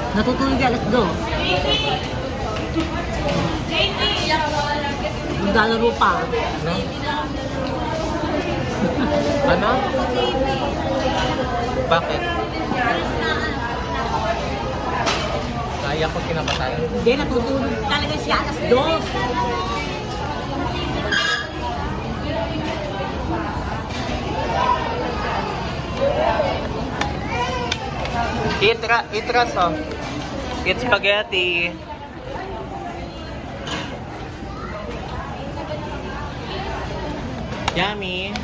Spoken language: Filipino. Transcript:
Natutulog yung alas 2. Maglalaro pa. Ano? Ano? Bakit? Kaya ko kinapatay. Hindi, natutulog talaga siya alas 2. Eat raso. Eat spaghetti. Yummy.